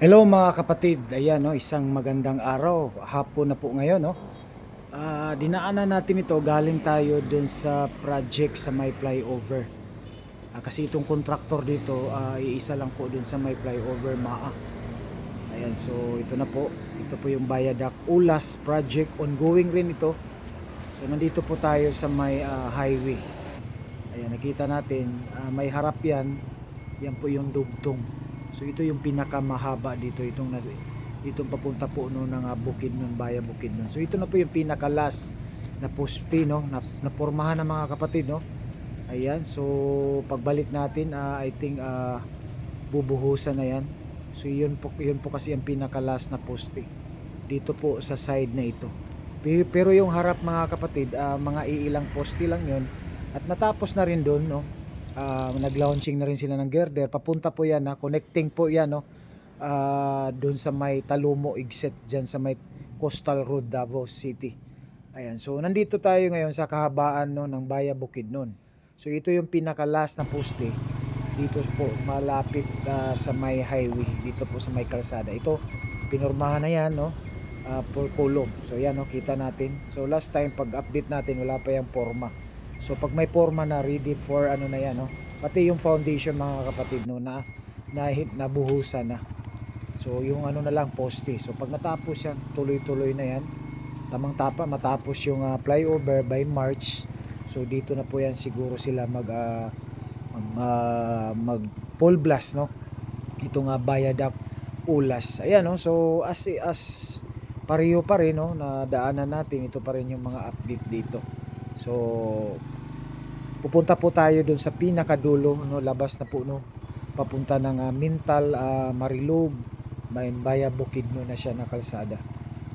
Hello mga kapatid, ayan no, isang magandang araw, hapon na po ngayon no. Dinaanan natin ito, galing tayo dun sa project sa may flyover. Kasi itong contractor dito, iisa lang po dun sa may flyover Maa. Ayan, so ito na po, ito po yung Viaduct Ulas project, ongoing rin ito. So nandito po tayo sa may highway. Ayan, nakita natin, may harap yan, yan po yung dugtong. So ito yung pinakamahaba dito, itong papunta po no ng Bukidnon, Baya Bukidnon. So ito na po yung pinaka-last na poste no, na pormahan ng mga kapatid no. Ayan, so pagbalik natin, I think bubuhusan na yan. So yun po kasi ang pinaka-last na poste dito po sa side na ito. Pero yung harap mga kapatid, mga iilang poste lang yun at natapos na rin doon no. Nag-launching na rin sila ng girder, papunta po yan connecting po yan no, doon sa may Talumo exit dyan sa may Coastal Road, Davao City. Ayan, so nandito tayo ngayon sa kahabaan no, ng Baya Bukidnon. So ito yung pinaka last na poste dito po malapit sa may highway, dito po sa may kalsada. Ito pinormahan na yan no, for kulong. So yan no, kita natin. So last time pag update natin wala pa yung forma. So pag may forma na, ready for ano na yan no? Pati yung foundation mga kapatid no, nabuhusan na. So yung ano na lang poste. So pag natapos yan, tuloy-tuloy na yan. Tamang tapa matapos yung flyover by March. So dito na po yan siguro sila mag full blast no. Ito nga Viaduct Ulas. Ayan no. So as pareho pa rin no, na daanan natin, ito pa rin yung mga update dito. So pupunta po tayo doon sa pinakadulo no, labas na po no, papunta ng Mintal, Marilog, Baya Bukidnon na siya na kalsada.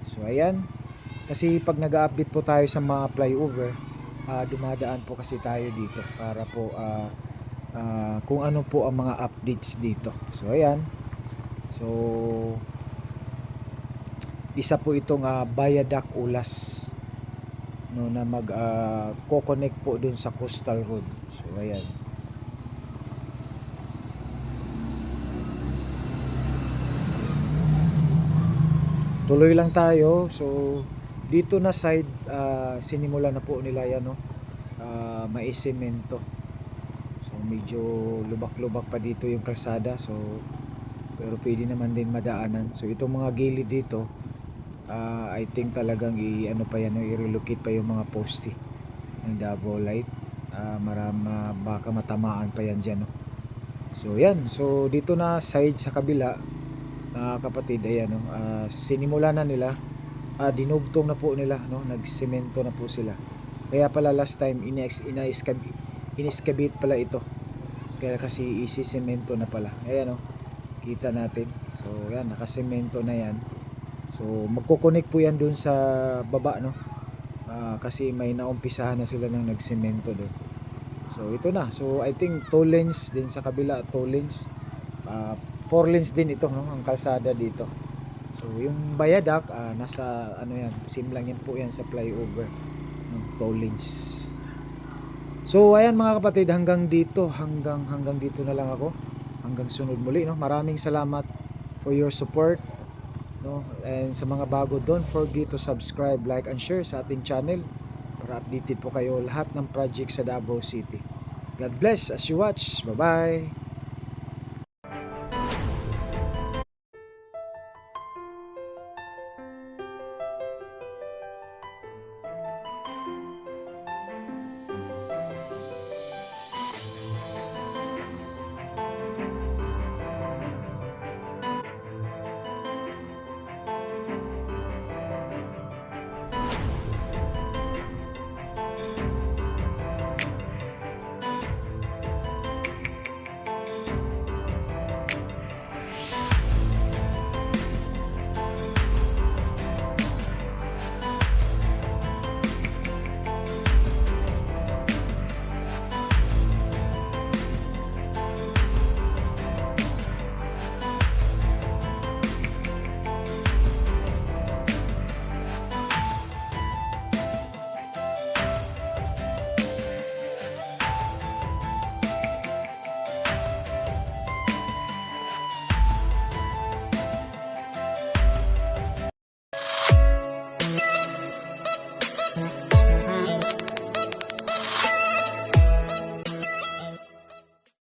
So ayan, kasi pag nag-update po tayo sa mga flyover, dumadaan po kasi tayo dito para po kung ano po ang mga updates dito. So ayan, so isa po itong Viaduct Ulas no, na co-connect po dun sa Coastal Road. So ayan, tuloy lang tayo. So dito na side, sinimula na po nila yan no, may semento. So medyo lubak-lubak pa dito yung kalsada, so pero pwede naman din madaanan. So itong mga gilid dito, I think talagang ano pa yan, i-relocate pa yung mga poste ng Davao Light. Baka matamaan pa yan dyan no? So yan, so dito na side sa kabila kapatid, ayan no, sinimula na nila, dinugtong na po nila no, nagsemento na po sila. Kaya pala last time in-excavate pala ito, kaya kasi isi-semento na pala. Ayan no, kita natin. So yan, nakasemento na yan. So magko-connect po yan dun sa baba no, kasi may naumpisahan na sila ng nagsemento doon. So ito na, so I think 2 lanes din sa kabila, 2 lanes, 4 lanes din ito no, ang kalsada dito. So yung Viaduct, nasa ano yan, same lang yan po yan sa flyover no, 2 lanes. So ayan mga kapatid, hanggang dito na lang ako, hanggang sunod muli no. Maraming salamat for your support no, and sa mga bago, don't forget to subscribe, like and share sa ating channel para updated po kayo lahat ng project sa Davao City. God bless as you watch. Bye bye.